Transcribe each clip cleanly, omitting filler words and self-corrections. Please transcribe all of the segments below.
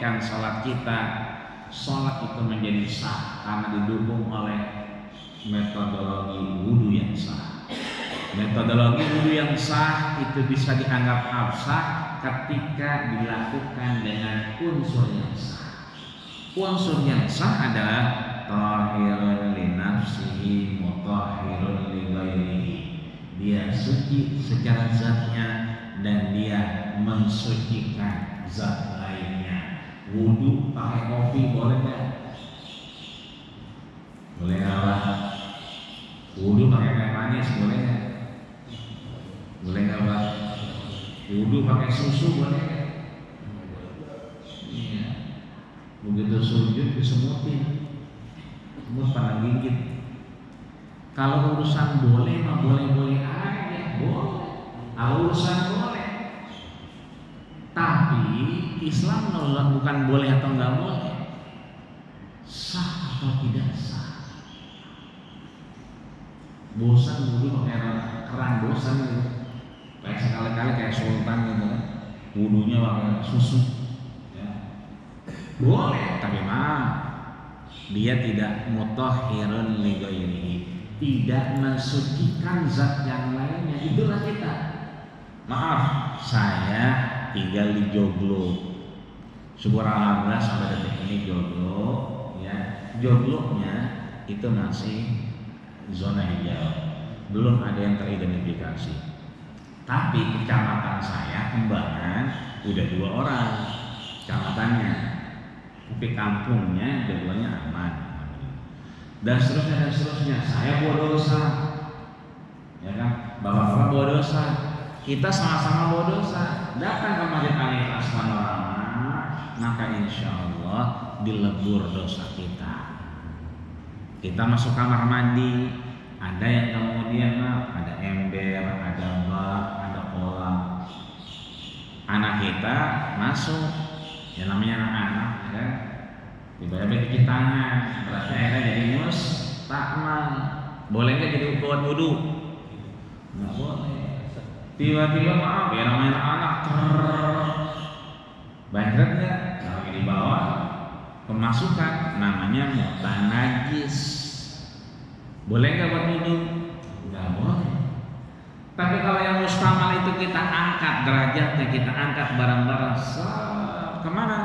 menyelesaikan sholat kita, sholat itu menjadi sah karena didukung oleh metodologi wudhu yang sah. Metodologi wudhu yang sah itu bisa dianggap absah ketika dilakukan dengan unsur yang sah. Unsur yang sah adalah tahirun li nafsihi mutahhirun li ghairihi. Dia suci secara zatnya dan dia mensucikan zat lainnya. Wudu pakai kopi boleh nggak? Boleh nggak? Wudu pakai teh manis boleh nggak? Boleh nggak Pak? Wudu pakai susu boleh nggak? Iya. Begitu sujud disemutin, semut pada gigit. Kalau urusan boleh mah boleh-boleh aja, boleh. Urusan boleh. Tapi Islam bukan boleh atau nggak boleh, sah atau tidak sah. Bosan wudu pakai keran, bosan gitu. Kayak sekali-kali kayak sultan gitu kan, wudunya pakai susu. Ya. Boleh, tapi dia tidak mutahhirun li ghairihi, tidak mensucikan zat yang lainnya. Itulah kita. Maaf, saya tinggal di Joglo. Syukur alhamdulillah sampai detik ini Joglo, ya. Joglonya itu masih zona hijau, belum ada yang teridentifikasi. Tapi kecamatan saya Kembangan udah 2 orang kecamatannya, tapi kampungnya dua-duanya aman. Dan seterusnya saya buat dosa, ya kan? Bapak-bapak buat dosa, kita sama-sama buat dosa. Datang ke Masjid Al-Ikhlas Panorama, maka insya Allah dilebur dosa kita. Kita masuk kamar mandi, ada yang kemudian ada ember, ada bak, ada kolam. Anak kita masuk, ya namanya anak-anak, ya kan? Tiba-tiba cuci tangan, berarti akhirnya jadi mustakmal. Boleh nggak jadi buat wudu? Nggak boleh. Tiba-tiba maaf, ya namanya anak banjir nggak? Kalau di bawah pemasukan namanya mutanajis. Boleh nggak buat wudu? Nggak boleh. Tapi kalau yang mustamal itu kita angkat derajatnya, kita angkat barang-barang kemana?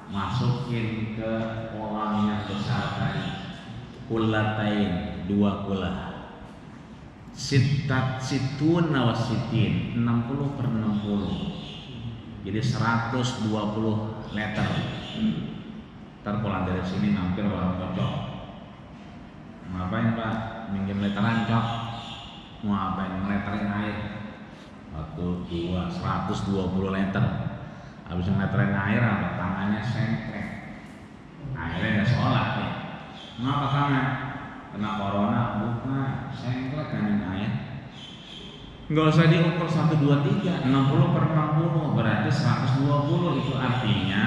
Masukin ke kolam yang besar tadi. Kulatain, 2 kula. Situn nawasitin, 60/60. Jadi 120 liter. Ntar pulang dari sini mampir warung cocok. Ngapain Pak? Minjem literan cok. Mau ngapain? Ngeleterin air. 1, 2, 120 liter. Habis ngeleterin air apa? Tangannya sengklek. Akhirnya nggak sholat nih. Ngapa tangan? Kena corona? Bukan. Sengklek kan air. Nggak usah diukur 1, 2, 3, 60/60 berarti 120. Itu artinya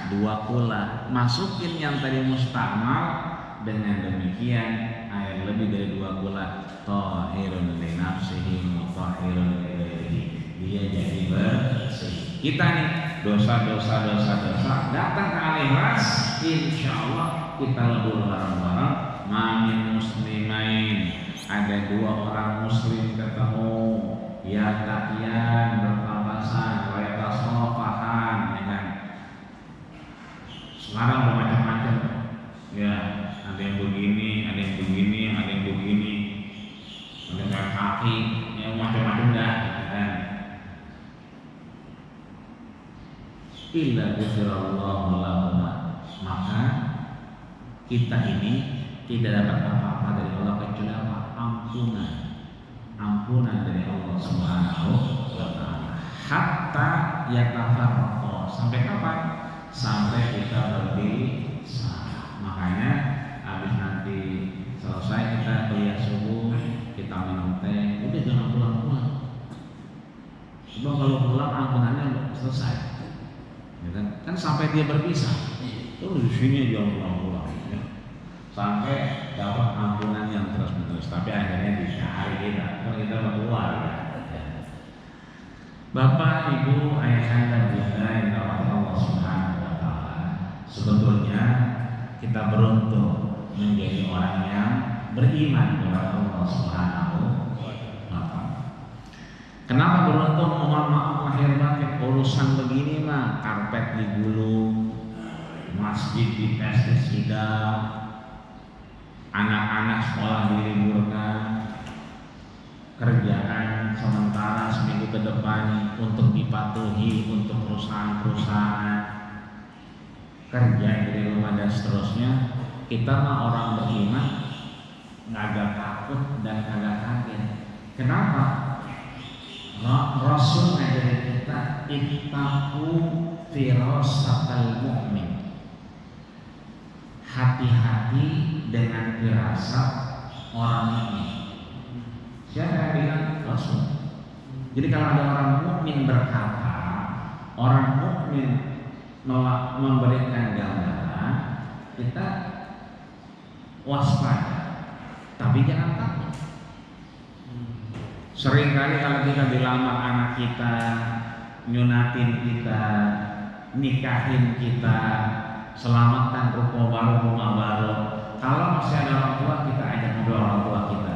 2 kula. Masukin yang tadi mustakmal, dengan demikian air lebih dari 2 kula tahirun li nafsihi mutahhirun li ghairihi, dia jadi bersih. Kita nih dosa datang ke Al-Ikhlas, insyaallah kita lebur bareng-bareng. Mamin muslimain, ada 2 orang muslim ketemu, ya takian berpapasan, wa tasofahan, ya kan. Sekarang bermacam-macam, ya. Ada yang begini, ada yang begini, ada yang begini, ada yang kaki, yang macam-macam dah, kan? Illa ghufirallahu lahum, maka kita ini tidak dapat apa-apa dari Allah kecuali apa? Ampunan dari Allah Subhanahu wa Ta'ala. Hatta yatafarraqo, sampai kapan? Sampai kita berpisah. Makanya habis nanti selesai kita kuliah subuh, kita minum teh, udah jangan pulang-pulang. Sebab kalau pulang ampunannya selesai, ya kan sampai dia berpisah. Terus di sini jangan pulang-pulang, ya. Sampai dapat ampunan yang terus-menerus. Tapi akhirnya dicari kita keluar. Ya. Bapak, Ibu, ayah anda, bunda yang dirahmati Allah Subhanahu wa Ta'ala. kita beruntung menjadi orang yang beriman kepada Allah Subhanahu wa Ta'ala. Kenapa beruntung? Mohon maaf lahir batin, urusan begini mah karpet digulung, masjid dites sidang, anak-anak sekolah diliburkan, kerjaan sementara seminggu ke depan untuk dipatuhi untuk perusahaan-perusahaan, kerja dari rumah dan seterusnya. Kita mah orang beriman nggak takut dan nggak kaget. Kenapa? Rasul ngajarin kita ittaqu firasatal mu'min. Hati-hati dengan firasat orang mukmin. Siapa yang bilang? Rasul. Jadi kalau ada orang mukmin berkata, orang mukmin memberikan gambaran, kita waspada, tapi jangan takut. Seringkali kalau kita dilamar anak kita, nyunatin kita, nikahin kita, selamatkan rumah baru, kalau masih ada orang tua, kita ajak ngobrol orang tua kita.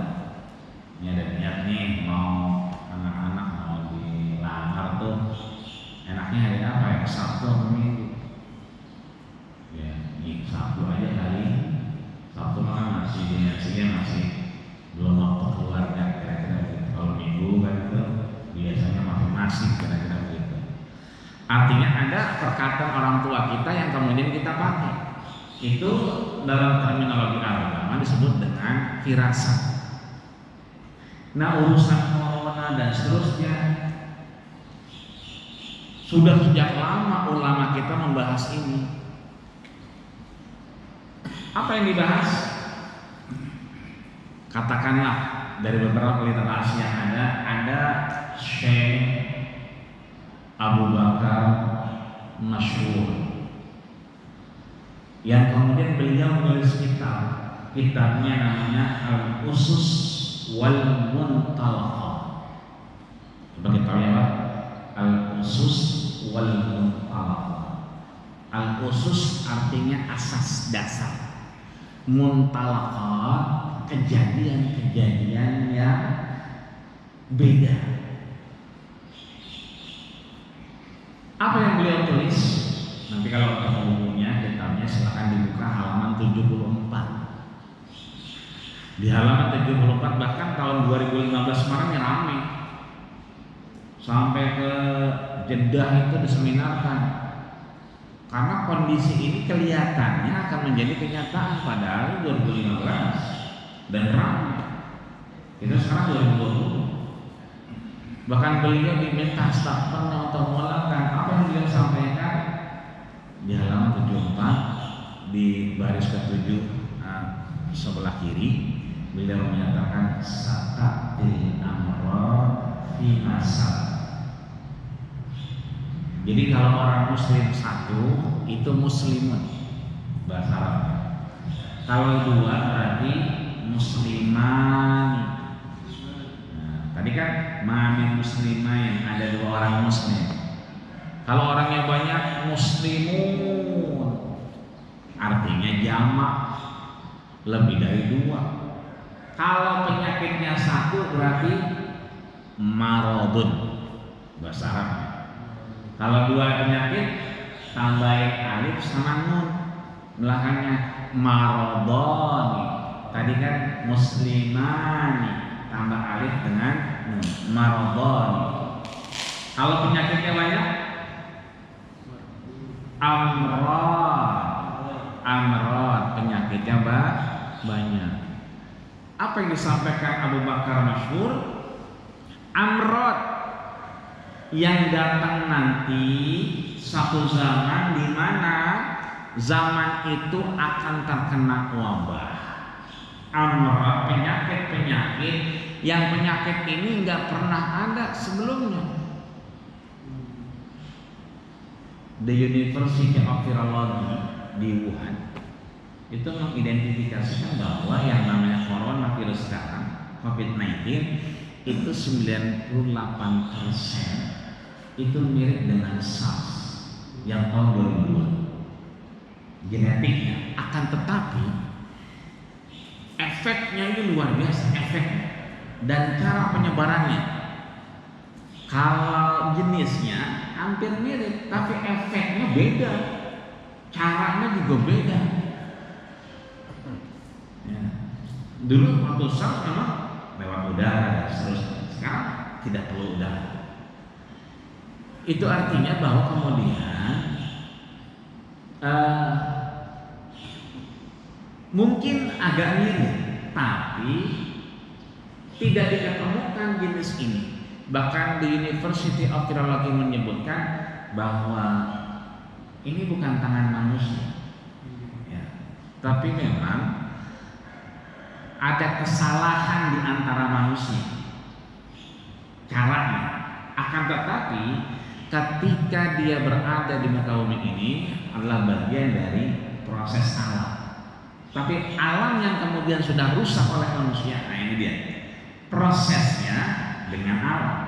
Ini ada niat nih mau anak-anak mau dilamar tuh, enaknya hari apa ya? Sabtu atau Minggu? Ya, ini Sabtu aja kali. Sabtu makan masih dinasinya masih belum waktu keluarga kira-kira gitu. Kalau Minggu kan itu biasanya masing-masing kira-kira begitu. Artinya ada perkataan orang tua kita yang kemudian kita pakai. Itu dalam terminologi agama disebut dengan firasat. Nah, urusan corona dan seterusnya sudah sejak lama ulama kita membahas ini. Apa yang dibahas? Katakanlah dari beberapa literasi yang ada Syekh Abu Bakar Masyhur yang kemudian beliau menulis kitabnya namanya Al-Usus wal Muntalaqah. Coba kita lihat Al-Usus wal Muntalaqah. Al-Usus artinya asas dasar, Muntalaqah kejadian-kejadian yang beda. Apa yang beliau tulis? Nanti kalau ketemu bukunya, kitabnya silahkan dibuka halaman 74. Di halaman 74 bahkan tahun 2015 kemarin ramai. Sampai ke Jeddah itu diseminarkan. Karena kondisi ini kelihatannya akan menjadi kenyataan padahal 2015 dan ramai. Itu sekarang 2020. Bahkan beliau diminta stafnya untuk mengulangkan apa yang beliau sampaikan di halaman 74 di baris ke-7 sebelah kiri. Beliau menyatakan satatil amra fi masal. Jadi kalau orang muslim satu itu muslimun bahasa Arab. Kalau dua berarti musliman. Nah, tadi kan mamin muslimain ada dua orang muslim. Kalau orangnya banyak muslimun artinya jamak lebih dari dua. Kalau penyakitnya satu berarti maradun bahasa Arab. Kalau dua penyakit tambahin alif sama nun belakangnya maradoni. Tadi kan muslimani tambah alif dengan nun maradoni. Kalau penyakitnya banyak amrod penyakitnya banyak. Apa yang disampaikan Abu Bakar Masyhur? Amrod yang datang nanti satu zaman di mana zaman itu akan terkena wabah. Amrod penyakit-penyakit yang penyakit ini nggak pernah ada sebelumnya. The University of Virology di Wuhan itu mengidentifikasikan bahwa yang namanya coronavirus sekarang COVID-19 itu 98% itu mirip dengan SARS yang tahun 2002. genetiknya, akan tetapi efeknya ini luar biasa, efeknya dan cara penyebarannya. Kalau jenisnya hampir mirip, tapi efeknya beda, caranya juga beda. Ya. Dulu waktu SARS memang lewat udara dan seterusnya, sekarang tidak perlu udara. Itu artinya bahwa kemudian mungkin agak mirip, tapi tidak diketemukan jenis ini. Bahkan di University of Virology menyebutkan bahwa ini bukan tangan manusia, ya, tapi memang ada kesalahan di antara manusia caranya. Akan tetapi ketika dia berada di muka bumi ini adalah bagian dari proses alam. Tapi alam yang kemudian sudah rusak oleh manusia, nah ini dia prosesnya dengan alam.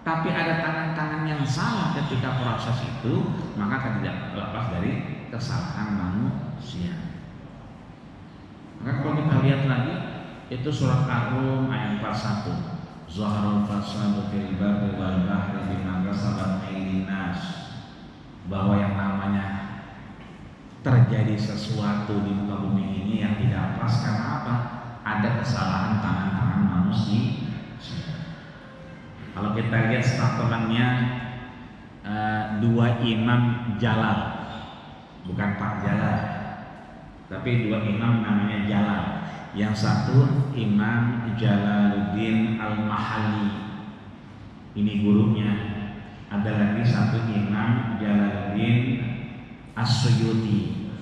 Tapi ada tangan-tangan yang salah ketika proses itu, maka tidak lepas dari kesalahan manusia. Maka kalau kita lihat lagi, itu surat Ar-Rum ayat 41. Zaharul fasadu fil barri wal bahri bima kasabat aydin nas. Bahwa yang namanya terjadi sesuatu di muka bumi ini yang tidak pas karena apa? Ada kesalahan tangan-tangan manusia. Kalau kita lihat statelannya dua imam Jalal, bukan Pak Jalal, tapi dua imam namanya Jalal. Yang satu Imam Jalaluddin Al-Mahalli, ini gurunya. Ada lagi satu Imam Jalaluddin As-Suyuti.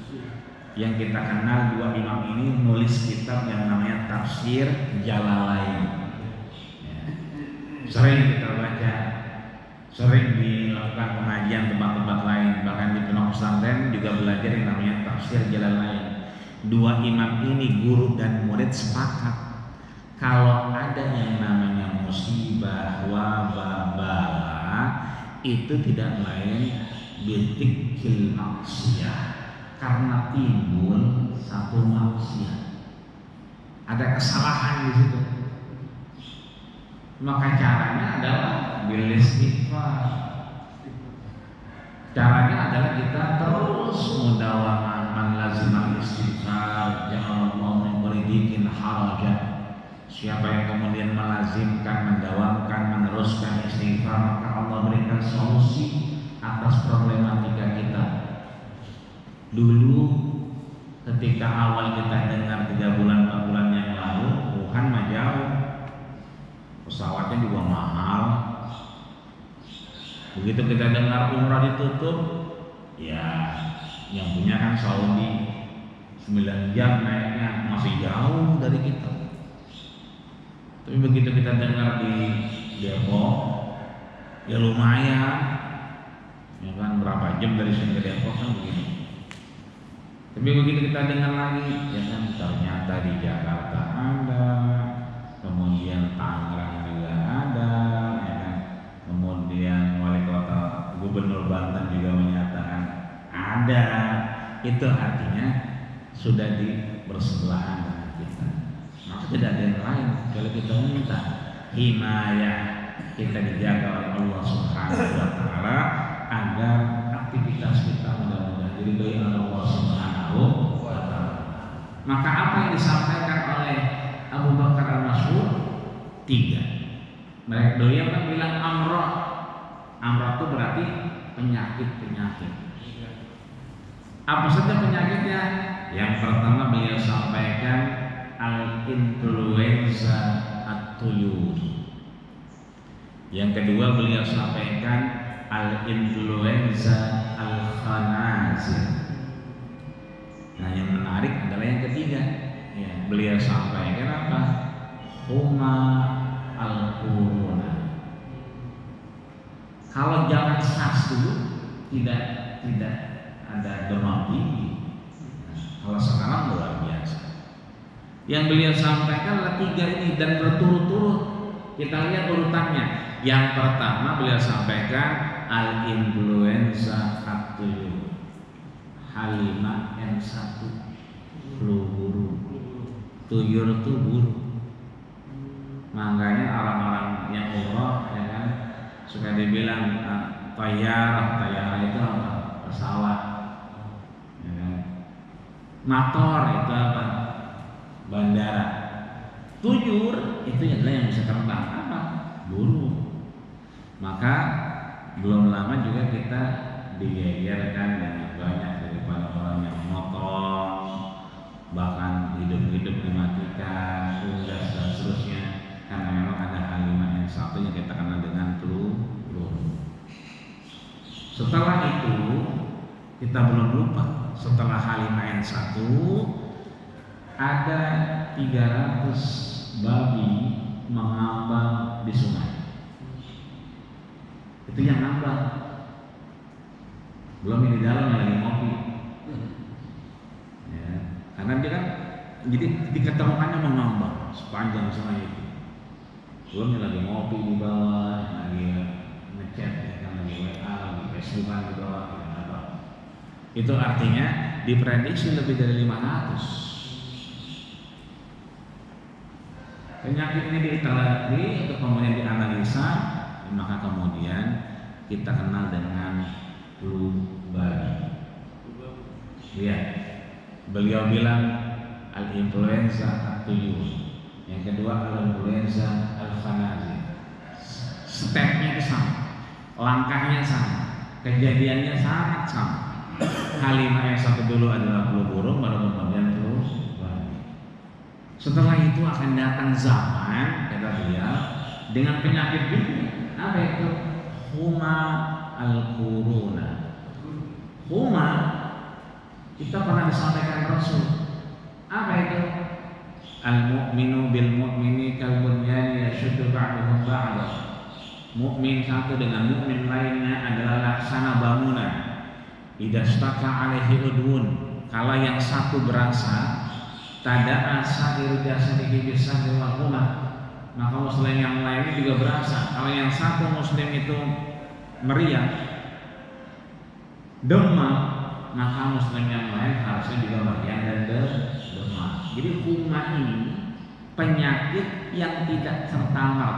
Yang kita kenal dua imam ini nulis kitab yang namanya Tafsir Jalalain. Sering kita baca, sering dilakukan pengajian tempat-tempat lain, bahkan di pondok pesantren juga belajar yang namanya Tafsir Jalalain. Dua imam ini, guru dan murid, sepakat kalau ada yang namanya musibah, wabah, bala, itu tidak lain bitikil maksiat, karena timbul satu maksiat, ada kesalahan di situ. Maka caranya adalah bil istighfar. Caranya adalah kita terus mudawamah, man lazimal istighfar ja'alallahu min kulli harajan. Siapa yang kemudian melazimkan, mendawamkan, meneruskan istighfar, maka Allah berikan solusi atas problematika kita. Dulu ketika awal kita dengar 3 bulan 4 bulan yang lalu, Wuhan mah jauh, pesawatnya juga mahal. Begitu kita dengar umrah ditutup, ya yang punya kan Saudi, 9 jam naiknya, masih jauh dari kita. Tapi begitu kita dengar di Depok, ya lumayan, ya kan berapa jam dari sini ke Depok kan begini. Tapi begitu kita dengar lagi, ya kan ternyata di Jakarta ada, kemudian Tangerang juga ada, ya kan, kemudian wali kota gubernur Banten juga menyatakan ada. Itu artinya sudah di bersebelahan dengan kita. Maka tidak ada yang lain kalau kita minta himayah, kita dijaga oleh Allah Subhanahu wa taala agar aktivitas kita mudah-mudahan diridhoi oleh Allah Subhanahu wa taala. Maka apa yang disampaikan oleh Abu Bakar Al-Masyhur 3. Beliau kan bilang amrah. Amrah itu berarti penyakit-penyakit. Apa saja penyakitnya? Yang pertama beliau sampaikan al-influenza at-tuyur. Yang kedua beliau sampaikan al-influenza al-khanazir. Nah, yang menarik adalah yang ketiga. Ya, beliau sampaikan apa? Huma al-corona. Kalau zaman SARS dulu tidak ada demam tinggi. Kalau sekarang luar biasa. Yang beliau sampaikan adalah 3 ini dan berturut-turut. Kita lihat urutannya. Yang pertama beliau sampaikan al-influenza at-tuyur. H5N1 flu burung. Tuyul itu burung. Makanya orang-orang yang umroh ya kan suka dibilang tayarah itu apa? Pesawat. Ya kan? Motor itu apa? Bandara. Tuyul itu adalah yang bisa terbang apa? Burung. Maka belum lama juga kita digegerkan dengan banyak daripada orang yang motong, bahkan hidup-hidup dimatikan, unggas dan seterusnya, karena memang ada H5N1 yang kita kenal dengan flu. Setelah itu kita belum lupa, setelah H5N1 ada 300 babi mengambang di sungai. Itu yang ngambang, belum yang di dalam yang lagi ngopi. Ya, karena dia kan jadi diketemukannya mengambang sepanjang sungai itu. Belum yang lagi ngopi di bawah, yang lagi ngechat, ya kan, lagi WA, lagi Facebookan di bawah, apa. Itu artinya diprediksi lebih dari 500. Penyakit ini diteliti untuk kemudian dianalisa, maka kemudian kita kenal dengan flu babi. Lihat, beliau bilang al-influenza at-tuyur, yang kedua al-influenza al-khanazir. Stepnya sama, langkahnya sama, kejadiannya sangat sama. H5N1 dulu adalah flu burung, baru kemudian flu babi. Setelah itu akan datang zaman, kata beliau, dengan penyakit dunia. Apa itu? Huma al-Quruna. Huma, kita pernah disampaikan Rasul. Apa itu? Al-mu'minu bil mu'mini kal bunyani yashuddu ba'duhu ba'dah. Mukmin satu dengan mukmin lainnya adalah laksana bangunan. Idza staka alaihi udwun, kalau yang satu berasa, tada'a sa'iru jasadihi bisahri wal humah, maka muslim yang lainnya juga berasa. Kalau yang satu muslim itu meriang, demam, maka muslim yang lain harusnya juga meriang dan demam. Jadi humah ini penyakit yang tidak serta merta